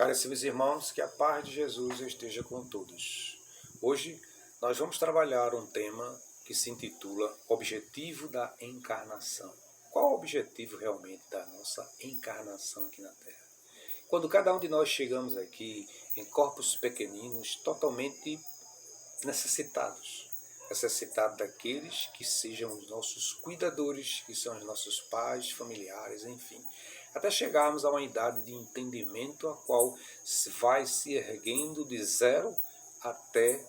Caríssimos irmãos, que a paz de Jesus esteja com todos. Hoje nós vamos trabalhar um tema que se intitula Objetivo da Encarnação. Qual o objetivo realmente da nossa encarnação aqui na Terra? Quando cada um de nós chegamos aqui em corpos pequeninos, totalmente necessitados daqueles que sejam os nossos cuidadores, que são os nossos pais, familiares, enfim, até chegarmos a uma idade de entendimento a qual vai se erguendo de 0 até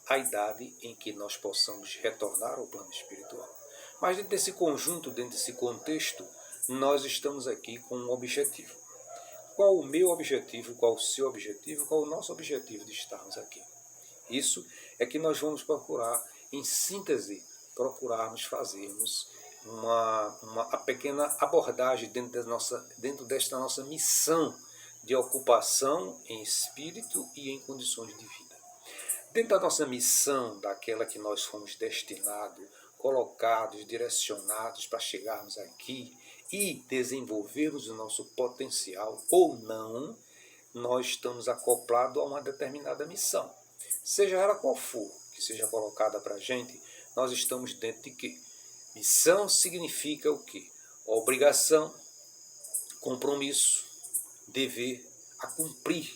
a idade em que nós possamos retornar ao plano espiritual. Mas dentro desse conjunto, dentro desse contexto, nós estamos aqui com um objetivo. Qual o meu objetivo, qual o seu objetivo, qual o nosso objetivo de estarmos aqui? Isso é que nós vamos procurar, em síntese, procurarmos fazermos uma pequena abordagem dentro desta nossa missão de ocupação em espírito e em condições de vida. Dentro da nossa missão, daquela que nós fomos destinados, colocados, direcionados para chegarmos aqui e desenvolvermos o nosso potencial ou não, nós estamos acoplados a uma determinada missão. Seja ela qual for que seja colocada para a gente, nós estamos dentro de quê? Missão significa o quê? Obrigação, compromisso, dever a cumprir,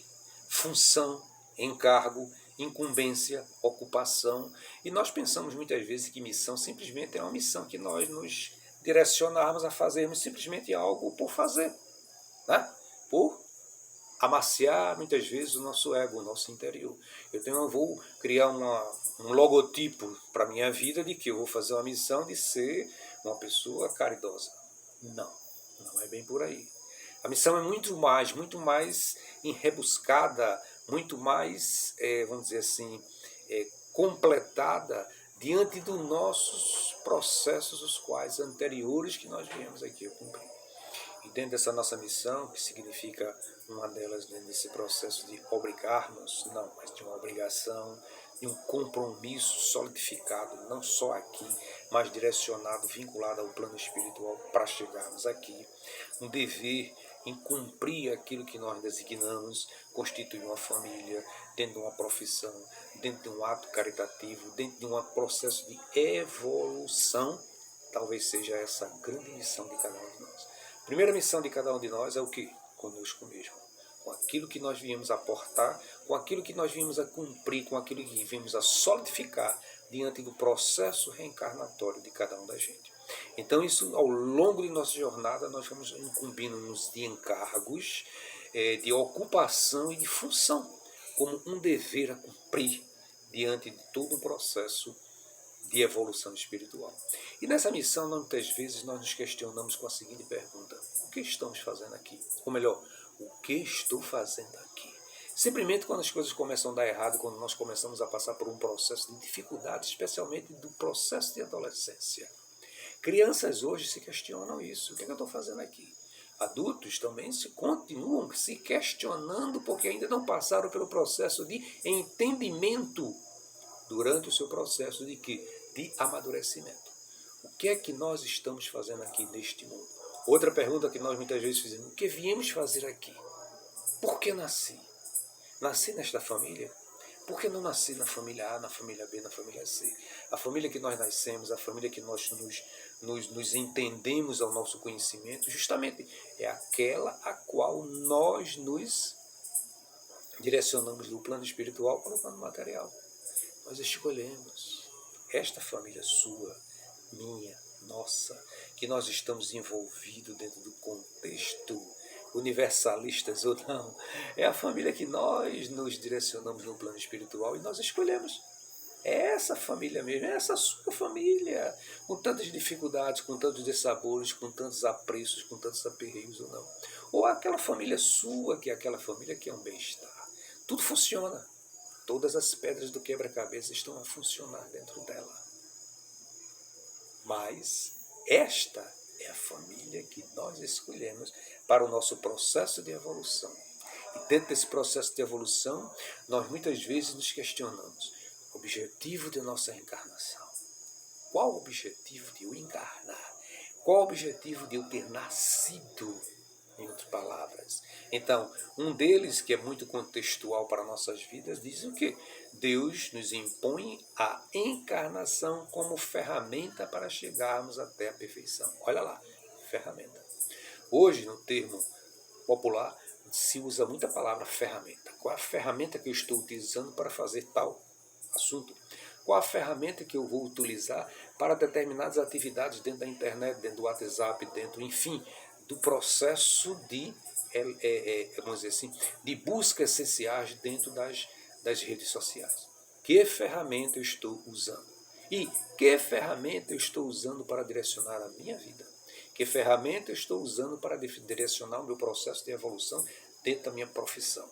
função, encargo, incumbência, ocupação. E nós pensamos muitas vezes que missão simplesmente é uma missão que nós nos direcionarmos a fazermos simplesmente algo por fazer, né? Por amaciar muitas vezes o nosso ego, o nosso interior. Eu vou criar um logotipo para a minha vida de que eu vou fazer uma missão de ser uma pessoa caridosa. Não é bem por aí. A missão é muito mais enrebuscada, muito mais, vamos dizer assim, completada diante dos nossos processos, os quais anteriores que nós viemos aqui a cumprir. E dentro dessa nossa missão, que significa uma delas dentro desse processo de obrigarmos, não, mas de uma obrigação, de um compromisso solidificado, não só aqui, mas direcionado, vinculado ao plano espiritual para chegarmos aqui, um dever em cumprir aquilo que nós designamos, constituir uma família, dentro de uma profissão, dentro de um ato caritativo, dentro de um processo de evolução, talvez seja essa a grande missão de cada um de nós. A primeira missão de cada um de nós é o quê? Conosco mesmo. Com aquilo que nós viemos aportar, com aquilo que nós viemos a cumprir, com aquilo que viemos a solidificar diante do processo reencarnatório de cada um da gente. Então isso, ao longo de nossa jornada, nós vamos incumbindo-nos de encargos, de ocupação e de função, como um dever a cumprir diante de todo um processo de evolução espiritual. E nessa missão, muitas vezes, nós nos questionamos com a seguinte pergunta: o que estamos fazendo aqui? Ou melhor, o que estou fazendo aqui? Simplesmente quando as coisas começam a dar errado, quando nós começamos a passar por um processo de dificuldade, especialmente do processo de adolescência. Crianças hoje se questionam isso: o que é que eu estou fazendo aqui? Adultos também continuam se questionando porque ainda não passaram pelo processo de entendimento durante o seu processo de quê? De amadurecimento. O que é que nós estamos fazendo aqui neste mundo? Outra pergunta que nós muitas vezes fazemos: o que viemos fazer aqui? Por que nasci? Nasci nesta família? Por que não nasci na família A, na família B, na família C? A família que nós nascemos, a família que nós nos entendemos ao nosso conhecimento, justamente é aquela a qual nós nos direcionamos do plano espiritual para o plano material. Nós escolhemos esta família sua, minha, nossa, que nós estamos envolvidos dentro do contexto, universalistas ou não, é a família que nós nos direcionamos no plano espiritual e nós escolhemos. É essa família mesmo, é essa sua família, com tantas dificuldades, com tantos dessabores, com tantos apreços, com tantos aperreios ou não. Ou aquela família sua, que é aquela família que é um bem-estar. Tudo funciona. Todas as pedras do quebra-cabeça estão a funcionar dentro dela. Mas esta é a família que nós escolhemos para o nosso processo de evolução. E dentro desse processo de evolução, nós muitas vezes nos questionamos: o objetivo de nossa encarnação? Qual o objetivo de eu encarnar? Qual o objetivo de eu ter nascido? em outras palavras. Então, um deles, que é muito contextual para nossas vidas, diz o quê? Deus nos impõe a encarnação como ferramenta para chegarmos até a perfeição. Olha lá, ferramenta. Hoje, no termo popular, se usa muita palavra ferramenta. Qual é a ferramenta que eu estou utilizando para fazer tal assunto? Qual a ferramenta que eu vou utilizar para determinadas atividades dentro da internet, dentro do WhatsApp, dentro, enfim, do processo de, vamos dizer assim, de busca essenciais dentro das redes sociais? Que ferramenta eu estou usando? E que ferramenta eu estou usando para direcionar a minha vida? Que ferramenta eu estou usando para direcionar o meu processo de evolução dentro da minha profissão?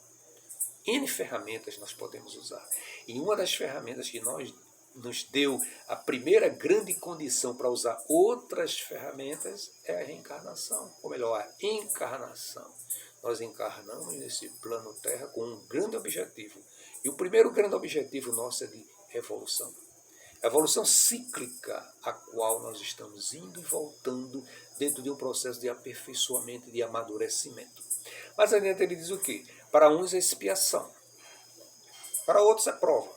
N ferramentas nós podemos usar. E uma das ferramentas que nos deu a primeira grande condição para usar outras ferramentas é a reencarnação, ou melhor, a encarnação. Nós encarnamos nesse plano Terra com um grande objetivo. E o primeiro grande objetivo nosso é de evolução. Evolução cíclica, a qual nós estamos indo e voltando dentro de um processo de aperfeiçoamento e de amadurecimento. Mas adiante ele diz o quê? Para uns é expiação, para outros é prova,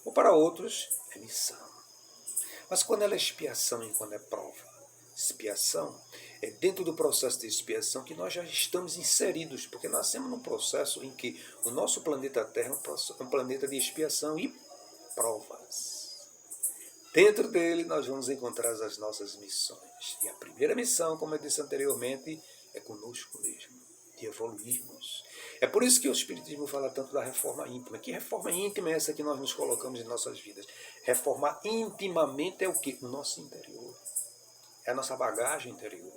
ou para outros é missão. Mas quando ela é expiação e quando é prova? Expiação é dentro do processo de expiação que nós já estamos inseridos, porque nascemos num processo em que o nosso planeta Terra é um planeta de expiação e provas. Dentro dele nós vamos encontrar as nossas missões. E a primeira missão, como eu disse anteriormente, é conosco mesmo, de evoluirmos. É por isso que o Espiritismo fala tanto da reforma íntima. Que reforma íntima é essa que nós nos colocamos em nossas vidas? Reformar intimamente é o quê? O nosso interior. É a nossa bagagem interior.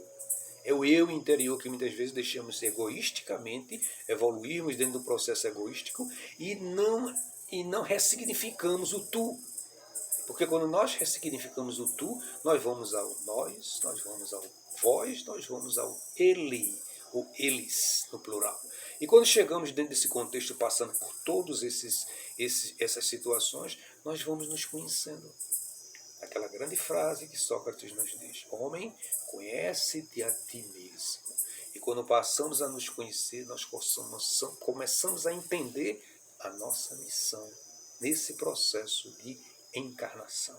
É o eu interior que muitas vezes deixamos egoisticamente, evoluirmos dentro do processo egoístico e não ressignificamos o tu. Porque quando nós ressignificamos o tu, nós vamos ao nós vamos ao vós, nós vamos ao ele, ou eles, no plural. E quando chegamos dentro desse contexto, passando por todas essas situações, nós vamos nos conhecendo. Aquela grande frase que Sócrates nos diz: homem, conhece-te a ti mesmo. E quando passamos a nos conhecer, nós começamos a entender a nossa missão nesse processo de encarnação.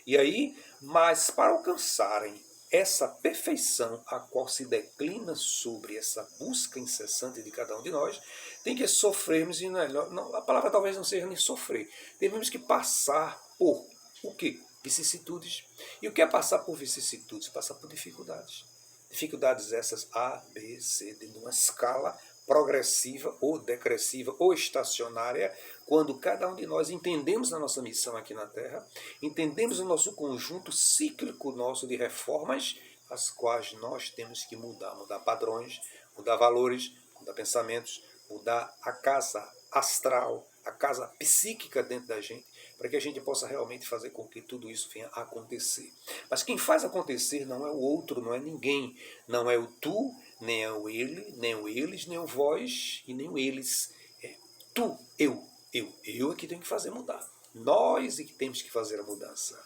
E aí, mas para alcançarem essa perfeição a qual se declina sobre essa busca incessante de cada um de nós, tem que sofrermos, e a palavra talvez não seja nem sofrer, devemos que passar por o quê? Vicissitudes. E o que é passar por vicissitudes? Passar por dificuldades. Dificuldades essas A, B, C, dentro de uma escala progressiva ou decresciva ou estacionária, quando cada um de nós entendemos a nossa missão aqui na Terra, entendemos o nosso conjunto cíclico nosso de reformas, as quais nós temos que mudar padrões, mudar valores, mudar pensamentos, mudar a casa astral, a casa psíquica dentro da gente, para que a gente possa realmente fazer com que tudo isso venha a acontecer. Mas quem faz acontecer não é o outro, não é ninguém, não é o tu, nem é o ele, nem o eles, nem o vós e nem o eles. É tu, eu é que tenho que fazer mudar. Nós é que temos que fazer a mudança.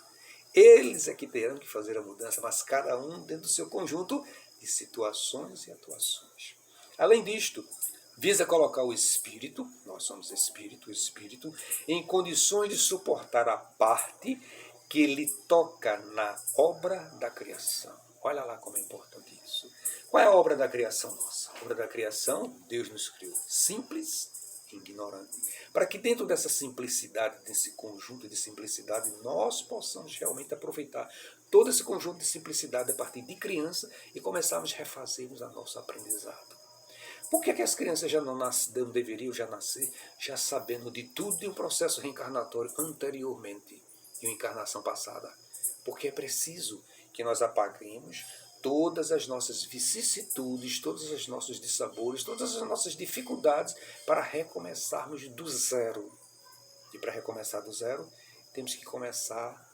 Eles é que terão que fazer a mudança, mas cada um dentro do seu conjunto de situações e atuações. Além disto, visa colocar o espírito, nós somos espírito, o espírito, em condições de suportar a parte que lhe toca na obra da criação. Olha lá como é importante isso. Qual é a obra da criação nossa? A obra da criação, Deus nos criou simples e ignorante. Para que dentro dessa simplicidade, desse conjunto de simplicidade, nós possamos realmente aproveitar todo esse conjunto de simplicidade a partir de criança e começarmos a refazermos a nosso aprendizado. Por que as crianças já não deveriam já nascer já sabendo de tudo de um processo reencarnatório anteriormente, de uma encarnação passada? Porque é preciso que nós apaguemos todas as nossas vicissitudes, todos os nossos dissabores, todas as nossas dificuldades para recomeçarmos do zero. E para recomeçar do zero, temos que começar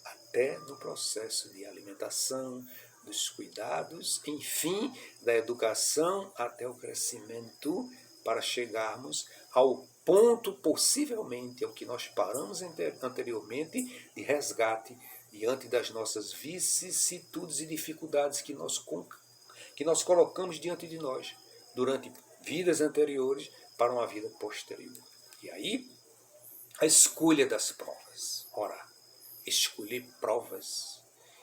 até no processo de alimentação, dos cuidados, enfim, da educação até o crescimento, para chegarmos ao ponto, possivelmente, ao que nós paramos anteriormente, de resgate diante das nossas vicissitudes e dificuldades que nós que nós colocamos diante de nós durante vidas anteriores para uma vida posterior. E aí, a escolha das provas. Ora, escolher provas.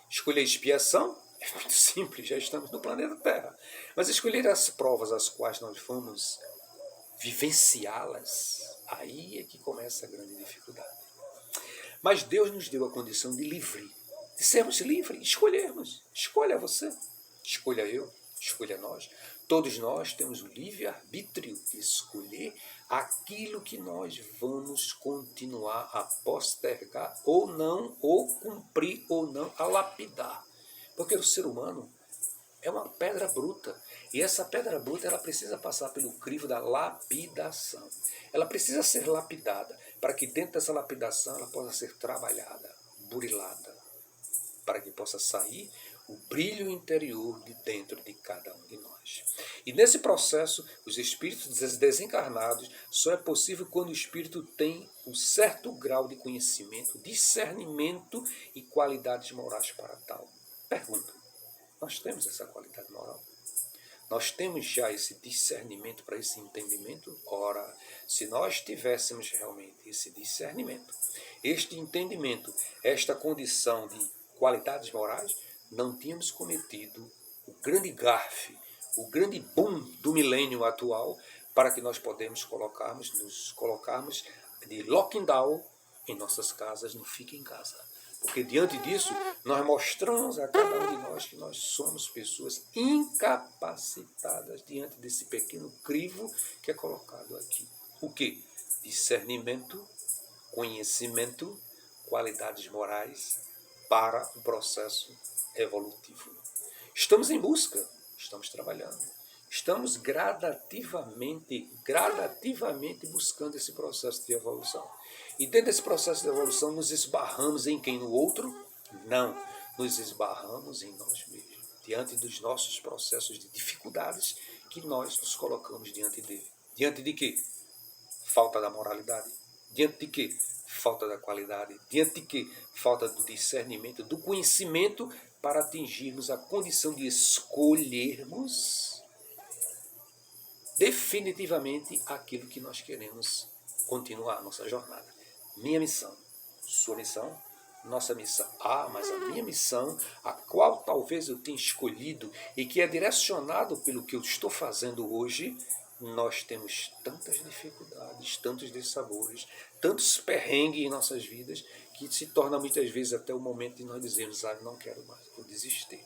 Escolher expiação é muito simples, já estamos no planeta Terra. Mas escolher as provas as quais nós vamos vivenciá-las, aí é que começa a grande dificuldade. Mas Deus nos deu a condição de livre, de sermos livres, escolhermos. Escolha você, escolha eu, escolha nós. Todos nós temos o livre-arbítrio de escolher aquilo que nós vamos continuar a postergar ou não, ou cumprir ou não, a lapidar. Porque o ser humano é uma pedra bruta. E essa pedra bruta ela precisa passar pelo crivo da lapidação. Ela precisa ser lapidada para que dentro dessa lapidação ela possa ser trabalhada, burilada, para que possa sair o brilho interior de dentro de cada um de nós. E nesse processo, os espíritos desencarnados só é possível quando o espírito tem um certo grau de conhecimento, discernimento e qualidades morais para tal. Pergunta, nós temos essa qualidade moral? Nós temos já esse discernimento para esse entendimento? Ora, se nós tivéssemos realmente esse discernimento, este entendimento, esta condição de qualidades morais, não tínhamos cometido o grande gafe, o grande boom do milênio atual, para que nós podemos nos colocarmos de lockdown em nossas casas, não fique em casa. Porque diante disso, nós mostramos a cada um de nós que nós somos pessoas incapacitadas diante desse pequeno crivo que é colocado aqui. O quê? Discernimento, conhecimento, qualidades morais para o processo evolutivo. Estamos em busca, estamos trabalhando, estamos gradativamente buscando esse processo de evolução. E dentro desse processo de evolução, nos esbarramos em quem? No outro? Não, nos esbarramos em nós mesmos, diante dos nossos processos de dificuldades que nós nos colocamos diante dele. Diante de quê? Falta da moralidade. Diante de quê? Falta da qualidade. Diante de quê? Falta do discernimento, do conhecimento para atingirmos a condição de escolhermos definitivamente aquilo que nós queremos continuar a nossa jornada. Minha missão, sua missão, nossa missão. Mas a minha missão, a qual talvez eu tenha escolhido e que é direcionado pelo que eu estou fazendo hoje, nós temos tantas dificuldades, tantos dissabores, tantos perrengues em nossas vidas, que se torna muitas vezes até o momento de nós dizermos, não quero mais, vou desistir.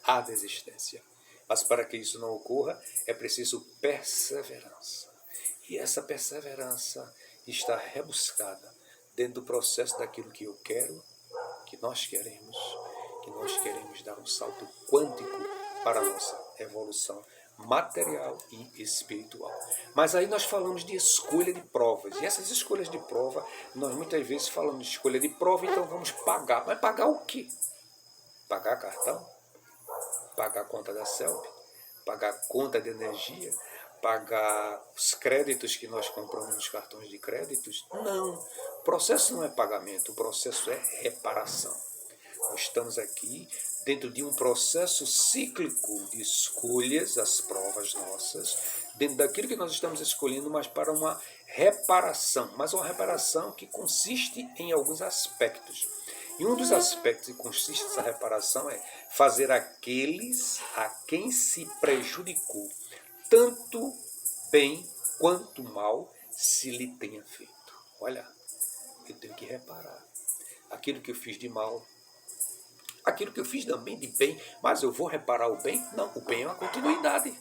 Há desistência. Mas para que isso não ocorra, é preciso perseverança. E essa perseverança está rebuscada dentro do processo daquilo que eu quero, que nós queremos dar um salto quântico para a nossa evolução material e espiritual. Mas aí nós falamos de escolha de provas. E essas escolhas de prova, nós muitas vezes falamos de escolha de prova, então vamos pagar. Mas pagar o quê? Pagar cartão? Pagar a conta da CELP? Pagar a conta de energia? Pagar os créditos que nós compramos nos cartões de créditos? Não. O processo não é pagamento, o processo é reparação. Nós estamos aqui dentro de um processo cíclico de escolhas, as provas nossas, dentro daquilo que nós estamos escolhendo, mas para uma reparação. Mas uma reparação que consiste em alguns aspectos. E um dos aspectos que consiste nessa reparação é fazer aqueles a quem se prejudicou, tanto bem quanto mal, se lhe tenha feito. Olha, eu tenho que reparar aquilo que eu fiz de mal, aquilo que eu fiz também de bem, mas eu vou reparar o bem? Não, o bem é uma continuidade.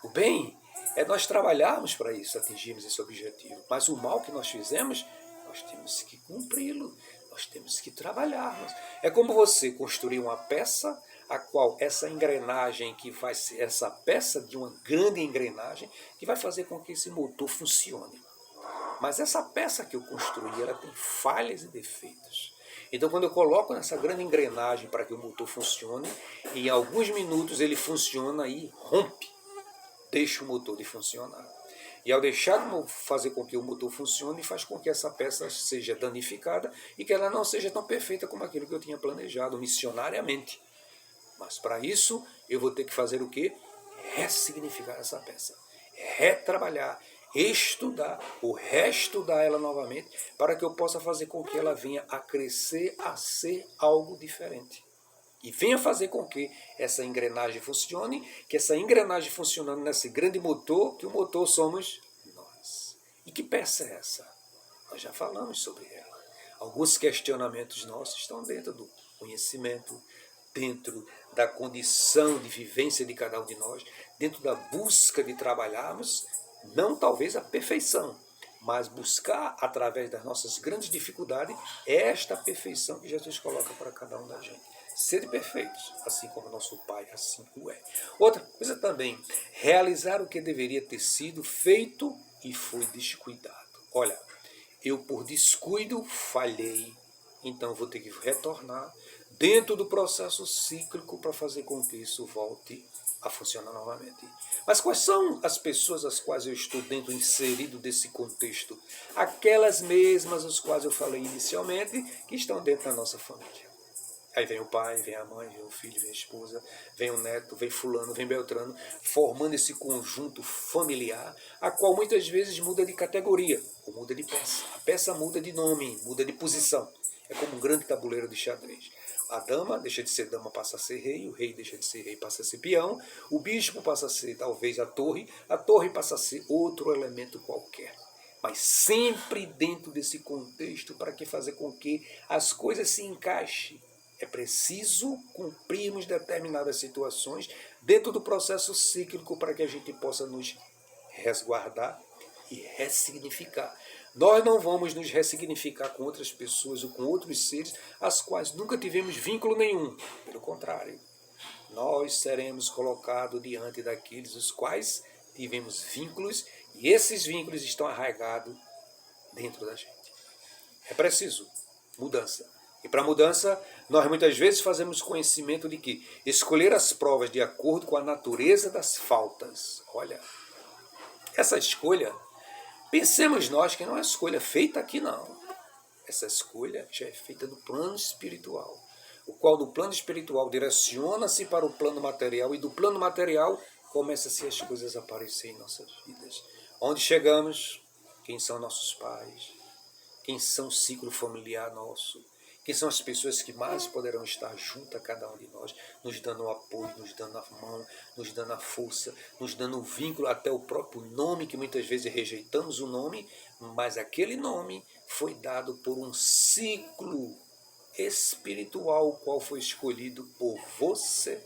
O bem é nós trabalharmos para isso, atingirmos esse objetivo. Mas o mal que nós fizemos, nós temos que cumpri-lo, nós temos que trabalharmos. É como você construir uma peça, a qual essa engrenagem que vai ser, essa peça de uma grande engrenagem, que vai fazer com que esse motor funcione. Mas essa peça que eu construí, ela tem falhas e defeitos. Então, quando eu coloco nessa grande engrenagem para que o motor funcione, em alguns minutos ele funciona e rompe, deixa o motor de funcionar. E ao deixar de fazer com que o motor funcione, faz com que essa peça seja danificada e que ela não seja tão perfeita como aquilo que eu tinha planejado missionariamente. Mas para isso, eu vou ter que fazer o quê? Ressignificar essa peça, retrabalhar, estudar ou reestudar ela novamente para que eu possa fazer com que ela venha a crescer, a ser algo diferente. E venha fazer com que essa engrenagem funcione, que essa engrenagem funcionando nesse grande motor, que o motor somos nós. E que peça é essa? Nós já falamos sobre ela. Alguns questionamentos nossos estão dentro do conhecimento, dentro da condição de vivência de cada um de nós, dentro da busca de trabalharmos, não talvez a perfeição, mas buscar, através das nossas grandes dificuldades, esta perfeição que Jesus coloca para cada um da gente. Sede perfeitos, assim como nosso Pai assim o é. Outra coisa também, realizar o que deveria ter sido feito e foi descuidado. Olha, eu por descuido falhei, então vou ter que retornar dentro do processo cíclico para fazer com que isso volte a funcionar novamente. Mas quais são as pessoas às quais eu estou dentro, inserido desse contexto? Aquelas mesmas às quais eu falei inicialmente, que estão dentro da nossa família. Aí vem o pai, vem a mãe, vem o filho, vem a esposa, vem o neto, vem fulano, vem Beltrano, formando esse conjunto familiar, a qual muitas vezes muda de categoria, ou muda de peça. A peça muda de nome, muda de posição. É como um grande tabuleiro de xadrez. A dama deixa de ser dama, passa a ser rei, o rei deixa de ser rei, passa a ser peão, o bispo passa a ser talvez a torre passa a ser outro elemento qualquer. Mas sempre dentro desse contexto, para que fazer com que as coisas se encaixem. É preciso cumprirmos determinadas situações dentro do processo cíclico para que a gente possa nos resguardar e ressignificar. Nós não vamos nos ressignificar com outras pessoas ou com outros seres as quais nunca tivemos vínculo nenhum. Pelo contrário, nós seremos colocados diante daqueles os quais tivemos vínculos e esses vínculos estão arraigados dentro da gente. É preciso mudança. E para mudança, nós muitas vezes fazemos conhecimento de que escolher as provas de acordo com a natureza das faltas. Olha, essa escolha, pensemos nós que não é uma escolha feita aqui não. Essa escolha já é feita no plano espiritual, o qual do plano espiritual direciona-se para o plano material e do plano material começam-se as coisas a aparecer em nossas vidas. Onde chegamos, quem são nossos pais, quem são o ciclo familiar nosso, quem são as pessoas que mais poderão estar junto a cada um de nós, nos dando o apoio, nos dando a mão, nos dando a força, nos dando o vínculo, até o próprio nome, que muitas vezes rejeitamos o nome, mas aquele nome foi dado por um ciclo espiritual, o qual foi escolhido por você,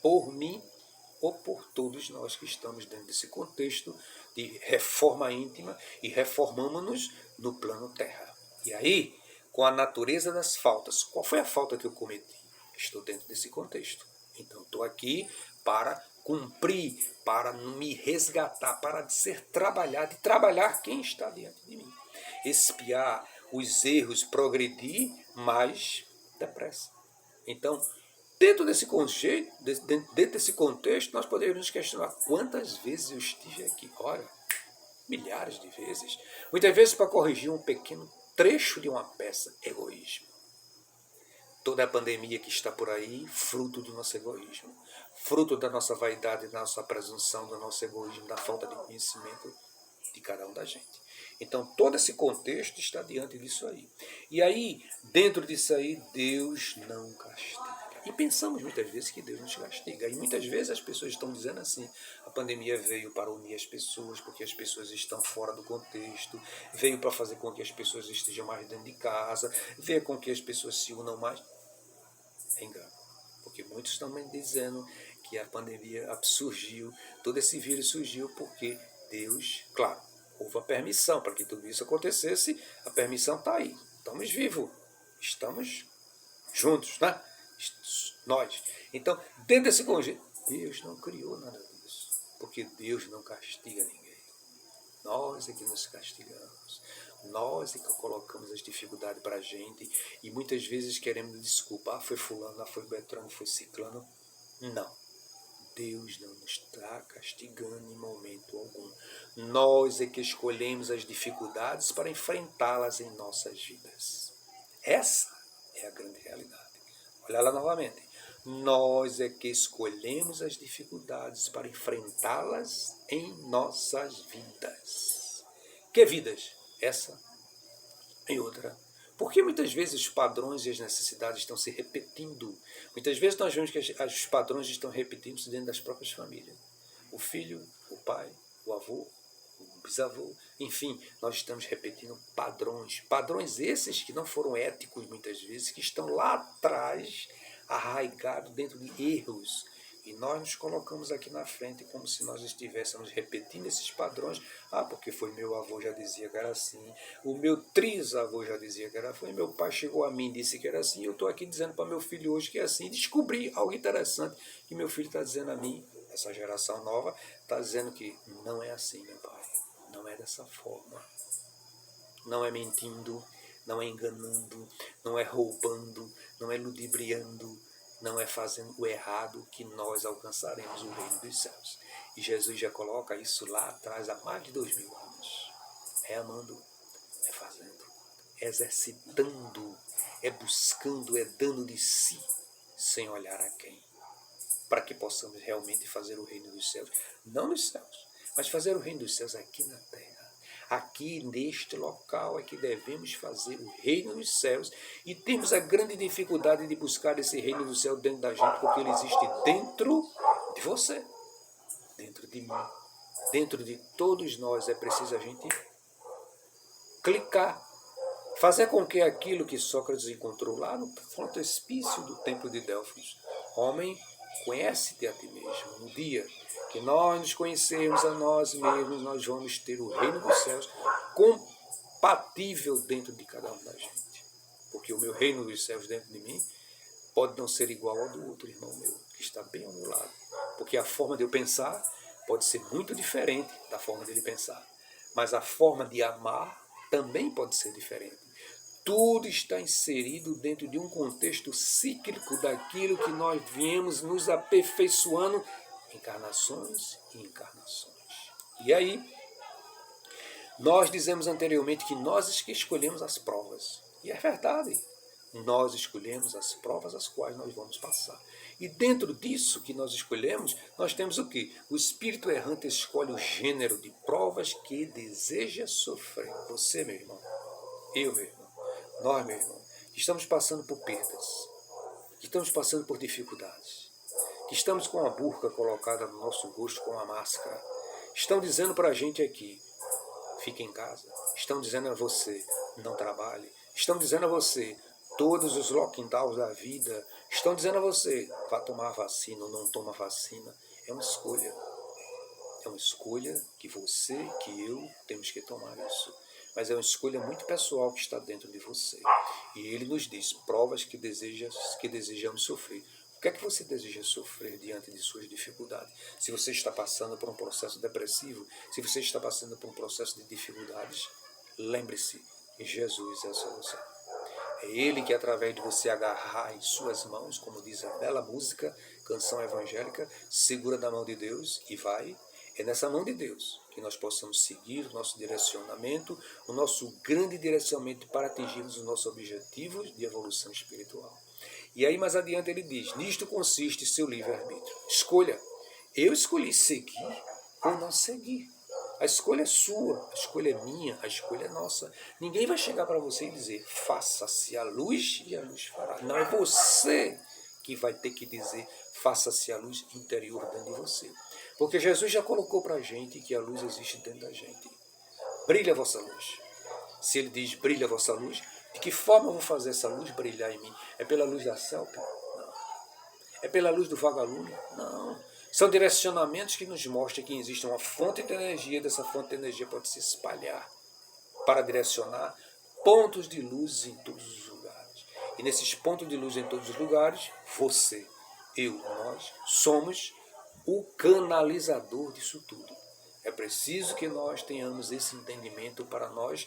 por mim, ou por todos nós que estamos dentro desse contexto de reforma íntima e reformamos-nos no plano terra. E aí, com a natureza das faltas, qual foi a falta que eu cometi? Estou dentro desse contexto. Então, estou aqui para cumprir, para me resgatar, para ser trabalhado e trabalhar quem está diante de mim. Espiar os erros, progredir mais depressa. Então, dentro desse contexto, nós poderíamos nos questionar quantas vezes eu estive aqui. Ora, milhares de vezes. Muitas vezes para corrigir um pequeno trecho de uma peça, egoísmo. Toda a pandemia que está por aí, fruto do nosso egoísmo. Fruto da nossa vaidade, da nossa presunção, do nosso egoísmo, da falta de conhecimento de cada um da gente. Então, todo esse contexto está diante disso aí. E aí, dentro disso aí, Deus não castiga. E pensamos muitas vezes que Deus nos castiga. E muitas vezes as pessoas estão dizendo assim, a pandemia veio para unir as pessoas, porque as pessoas estão fora do contexto, veio para fazer com que as pessoas estejam mais dentro de casa, veio com que as pessoas se unam mais. É engano. Porque muitos estão dizendo que a pandemia surgiu, todo esse vírus surgiu porque Deus, claro, houve a permissão para que tudo isso acontecesse, a permissão está aí. Estamos vivos, estamos juntos, né? Nós. Então, dentro desse conjunto, Deus não criou nada disso, porque Deus não castiga ninguém. Nós é que nos castigamos, nós é que colocamos as dificuldades para a gente e muitas vezes queremos desculpa, foi fulano, foi Beltrano, foi ciclano. Não. Deus não nos está castigando em momento algum. Nós é que escolhemos as dificuldades para enfrentá-las em nossas vidas. Essa é a grande realidade. Olha lá novamente. Nós é que escolhemos as dificuldades para enfrentá-las em nossas vidas. Que vidas? Essa e outra. Porque muitas vezes os padrões e as necessidades estão se repetindo. Muitas vezes nós vemos que os padrões estão repetindo-se dentro das próprias famílias. O filho, o pai, o avô, o bisavô, enfim, nós estamos repetindo padrões. Padrões esses que não foram éticos muitas vezes, que estão lá atrás, arraigados dentro de erros. E nós nos colocamos aqui na frente como se nós estivéssemos repetindo esses padrões. Ah, porque foi meu avô já dizia que era assim, o meu trisavô já dizia que era assim, meu pai chegou a mim e disse que era assim, eu estou aqui dizendo para meu filho hoje que é assim. Descobri algo interessante que meu filho está dizendo a mim, essa geração nova, está dizendo que não é assim, meu pai, não é dessa forma. Não é mentindo, não é enganando, não é roubando, não é ludibriando, não é fazendo o errado que nós alcançaremos o reino dos céus. E Jesus já coloca isso lá atrás, há mais de 2000 anos. É amando, é fazendo, é exercitando, é buscando, é dando de si, sem olhar a quem. Para que possamos realmente fazer o reino dos céus, não nos céus, mas fazer o reino dos céus aqui na terra. Aqui neste local é que devemos fazer o reino dos céus e temos a grande dificuldade de buscar esse reino do céu dentro da gente, porque ele existe dentro de você, dentro de mim, dentro de todos nós. É preciso a gente clicar, fazer com que aquilo que Sócrates encontrou lá no frontispício do templo de Delfos, homem, conhece-te a ti mesmo. No dia que nós nos conhecermos a nós mesmos, nós vamos ter o reino dos céus compatível dentro de cada um da gente. Porque o meu reino dos céus dentro de mim pode não ser igual ao do outro irmão meu, que está bem ao meu lado. Porque a forma de eu pensar pode ser muito diferente da forma dele pensar. Mas a forma de amar também pode ser diferente. Tudo está inserido dentro de um contexto cíclico daquilo que nós viemos nos aperfeiçoando, encarnações e encarnações. E aí, nós dizemos anteriormente que nós que escolhemos as provas. E é verdade. Nós escolhemos as provas as quais nós vamos passar. E dentro disso que nós escolhemos, nós temos o quê? O espírito errante escolhe o gênero de provas que deseja sofrer. Você, meu irmão, eu, meu irmão, nós, meu irmão, que estamos passando por perdas, que estamos passando por dificuldades, que estamos com a burca colocada no nosso rosto com a máscara, estão dizendo para a gente aqui, fique em casa, estão dizendo a você, não trabalhe, estão dizendo a você, todos os lockdowns da vida, estão dizendo a você, vá tomar a vacina ou não toma a vacina. É uma escolha. É uma escolha que você, que eu, temos que tomar isso. Mas é uma escolha muito pessoal que está dentro de você. E ele nos diz, provas que desejamos sofrer. O que é que você deseja sofrer diante de suas dificuldades? Se você está passando por um processo depressivo, se você está passando por um processo de dificuldades, lembre-se, Jesus é a solução. É Ele que, através de você agarrar em suas mãos, como diz a bela música, canção evangélica, segura da mão de Deus e vai. É nessa mão de Deus que nós possamos seguir o nosso direcionamento, o nosso grande direcionamento para atingirmos os nossos objetivos de evolução espiritual. E aí mais adiante ele diz, nisto consiste seu livre-arbítrio. Escolha. Eu escolhi seguir ou não seguir. A escolha é sua, a escolha é minha, a escolha é nossa. Ninguém vai chegar para você e dizer, faça-se a luz e a luz fará. Não, é você que vai ter que dizer, faça-se a luz interior dentro de você. Porque Jesus já colocou para a gente que a luz existe dentro da gente. Brilha a vossa luz. Se ele diz, brilha a vossa luz, de que forma eu vou fazer essa luz brilhar em mim? É pela luz da selfie? Não. É pela luz do vagalume? Não. São direcionamentos que nos mostram que existe uma fonte de energia, dessa fonte de energia pode se espalhar para direcionar pontos de luz em todos os lugares. E nesses pontos de luz em todos os lugares, você, eu, nós, somos o canalizador disso tudo. É preciso que nós tenhamos esse entendimento para nós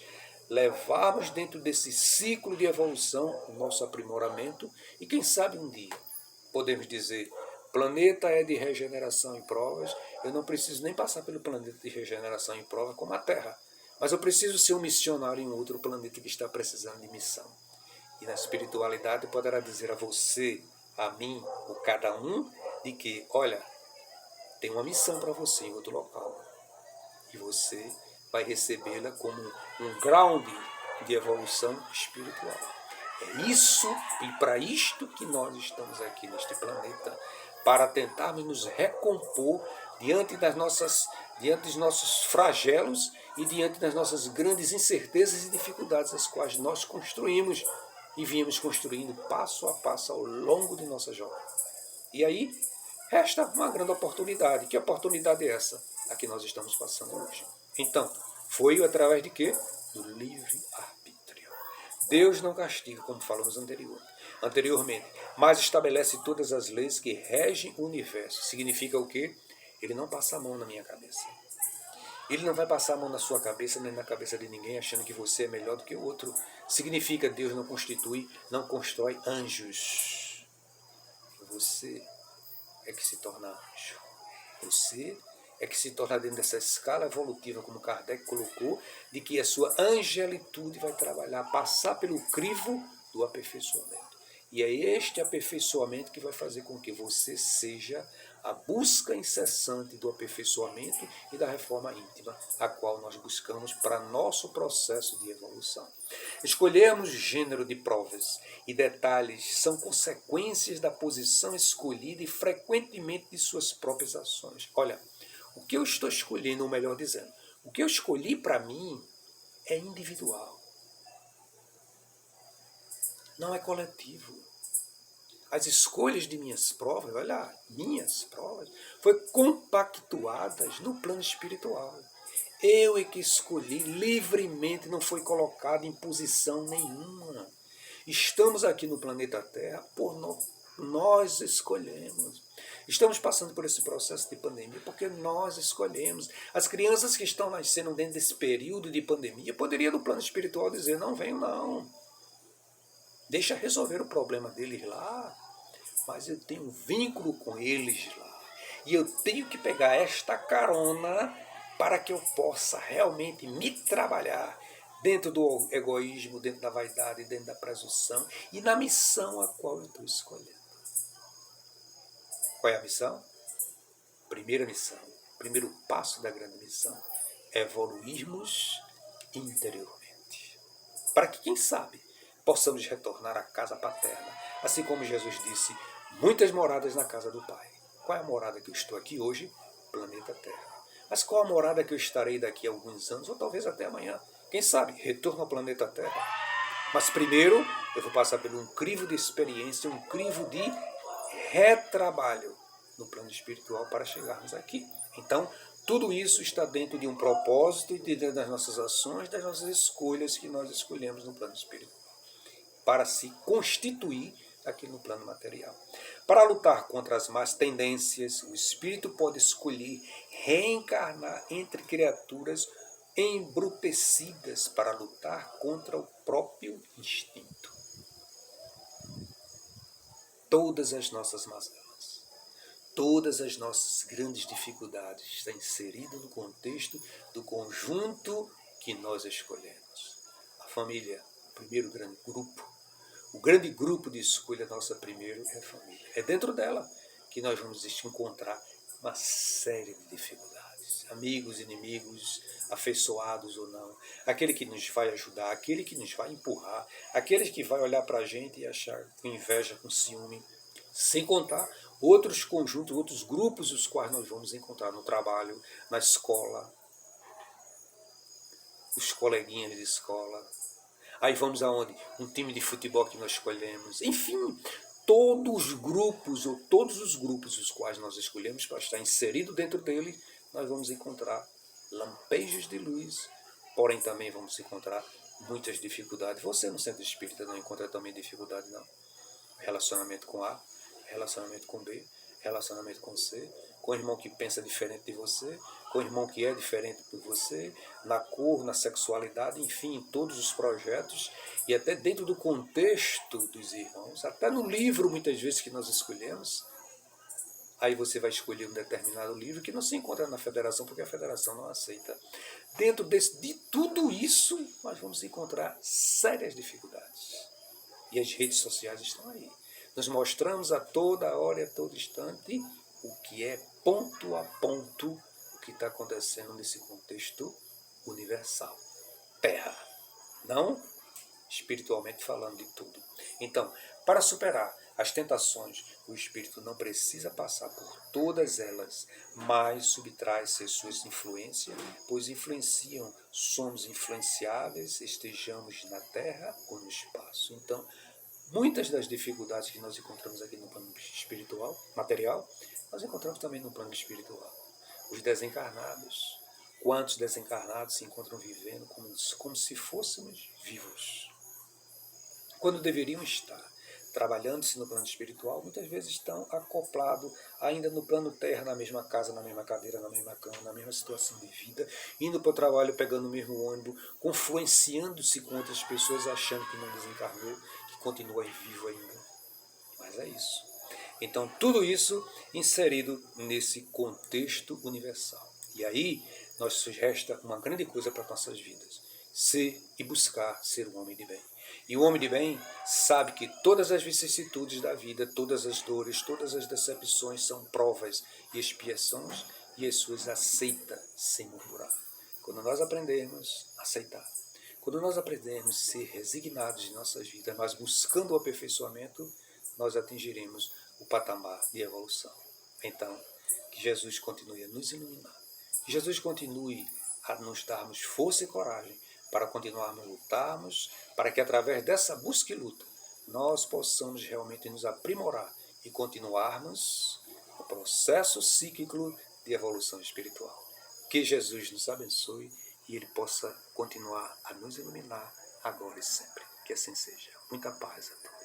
levarmos dentro desse ciclo de evolução o nosso aprimoramento e quem sabe um dia podemos dizer, planeta é de regeneração em provas, eu não preciso nem passar pelo planeta de regeneração em prova como a Terra, mas eu preciso ser um missionário em outro planeta que está precisando de missão. E na espiritualidade poderá dizer a você, a mim, ou cada um, de que, olha, tem uma missão para você em outro local. E você vai recebê-la como um grau de evolução espiritual. É isso e para isto que nós estamos aqui neste planeta, para tentarmos nos recompor diante dos nossos flagelos e diante das nossas grandes incertezas e dificuldades, as quais nós construímos e viemos construindo passo a passo ao longo de nossa jornada. E aí resta uma grande oportunidade. Que oportunidade é essa? A que nós estamos passando hoje. Então, foi através de quê? Do livre-arbítrio. Deus não castiga, como falamos anteriormente, mas estabelece todas as leis que regem o universo. Significa o quê? Ele não passa a mão na minha cabeça. Ele não vai passar a mão na sua cabeça, nem na cabeça de ninguém, achando que você é melhor do que o outro. Significa Deus não constrói anjos. Você é que se torna anjo. Você é que se torna dentro dessa escala evolutiva, como Kardec colocou, de que a sua angelitude vai trabalhar, passar pelo crivo do aperfeiçoamento. E é este aperfeiçoamento que vai fazer com que você seja a busca incessante do aperfeiçoamento e da reforma íntima, a qual nós buscamos para nosso processo de evolução. Escolhermos gênero de provas e detalhes são consequências da posição escolhida e frequentemente de suas próprias ações. Olha, o que eu estou escolhendo, ou melhor dizendo, o que eu escolhi para mim é individual. Não é coletivo. As escolhas de minhas provas, olha, minhas provas, foram compactuadas no plano espiritual. Eu é que escolhi livremente, não foi colocado em posição nenhuma. Estamos aqui no planeta Terra por nós escolhemos. Estamos passando por esse processo de pandemia porque nós escolhemos. As crianças que estão nascendo dentro desse período de pandemia poderiam no plano espiritual dizer, não venham não. Deixa resolver o problema deles lá, mas eu tenho um vínculo com eles lá. E eu tenho que pegar esta carona para que eu possa realmente me trabalhar dentro do egoísmo, dentro da vaidade, dentro da presunção e na missão a qual eu estou escolhendo. Qual é a missão? Primeira missão, primeiro passo da grande missão, evoluirmos interiormente. Para que, quem sabe, possamos retornar à casa paterna. Assim como Jesus disse, muitas moradas na casa do Pai. Qual é a morada que eu estou aqui hoje? Planeta Terra. Mas qual a morada que eu estarei daqui a alguns anos, ou talvez até amanhã? Quem sabe, retorno ao planeta Terra. Mas primeiro, eu vou passar por um crivo de experiência, um crivo de retrabalho no plano espiritual para chegarmos aqui. Então, tudo isso está dentro de um propósito e dentro das nossas ações, das nossas escolhas que nós escolhemos no plano espiritual, para se constituir aqui no plano material. Para lutar contra as más tendências, o espírito pode escolher reencarnar entre criaturas embrutecidas para lutar contra o próprio instinto. Todas as nossas mazelas, todas as nossas grandes dificuldades estão inseridas no contexto do conjunto que nós escolhemos. A família, o primeiro grande grupo, o grande grupo de escolha nossa primeiro é a família. É dentro dela que nós vamos encontrar uma série de dificuldades. Amigos, inimigos, afeiçoados ou não. Aquele que nos vai ajudar, aquele que nos vai empurrar, aquele que vai olhar para a gente e achar com inveja, com ciúme. Sem contar outros conjuntos, outros grupos, os quais nós vamos encontrar no trabalho, na escola, os coleguinhas de escola. Aí vamos aonde? Um time de futebol que nós escolhemos. Enfim, todos os grupos os quais nós escolhemos para estar inserido dentro dele, nós vamos encontrar lampejos de luz, porém também vamos encontrar muitas dificuldades. Você no centro espírita não encontra também dificuldade, não. Relacionamento com A, relacionamento com B, relacionamento com C, com o irmão que pensa diferente de você, com o irmão que é diferente de você, na cor, na sexualidade, enfim, em todos os projetos e até dentro do contexto dos irmãos, até no livro muitas vezes que nós escolhemos. Aí você vai escolher um determinado livro que não se encontra na federação, porque a federação não aceita. Dentro de tudo isso, nós vamos encontrar sérias dificuldades. E as redes sociais estão aí. nos mostramos a toda hora e a todo instante o que é ponto a ponto o que está acontecendo nesse contexto universal. Terra, não espiritualmente falando de tudo. Então, para superar as tentações, o espírito não precisa passar por todas elas, mas subtrai-se às suas influências, pois influenciam, somos influenciáveis, estejamos na terra ou no espaço. Então, muitas das dificuldades que nós encontramos aqui no plano espiritual, material, nós encontramos também no plano espiritual. Os desencarnados, quantos desencarnados se encontram vivendo como se fôssemos vivos? Quando deveriam estar trabalhando-se no plano espiritual, muitas vezes estão acoplados ainda no plano terra, na mesma casa, na mesma cadeira, na mesma cama, na mesma situação de vida, indo para o trabalho, pegando o mesmo ônibus, confluenciando-se com outras pessoas, achando que não desencarnou, que continua vivo ainda. Mas é isso. Então, tudo isso inserido nesse contexto universal. E aí, nos resta uma grande coisa para nossas vidas: ser e buscar ser um homem de bem. E o homem de bem sabe que todas as vicissitudes da vida, todas as dores, todas as decepções são provas e expiações, e as suas aceita sem murmurar. Quando nós aprendermos a aceitar, quando nós aprendermos a ser resignados em nossas vidas, nós buscando o aperfeiçoamento, nós atingiremos o patamar de evolução. Então, que Jesus continue a nos iluminar, que Jesus continue a nos darmos força e coragem para continuarmos a lutarmos, para que através dessa busca e luta nós possamos realmente nos aprimorar e continuarmos o processo cíclico de evolução espiritual. Que Jesus nos abençoe e Ele possa continuar a nos iluminar agora e sempre. Que assim seja. Muita paz a todos.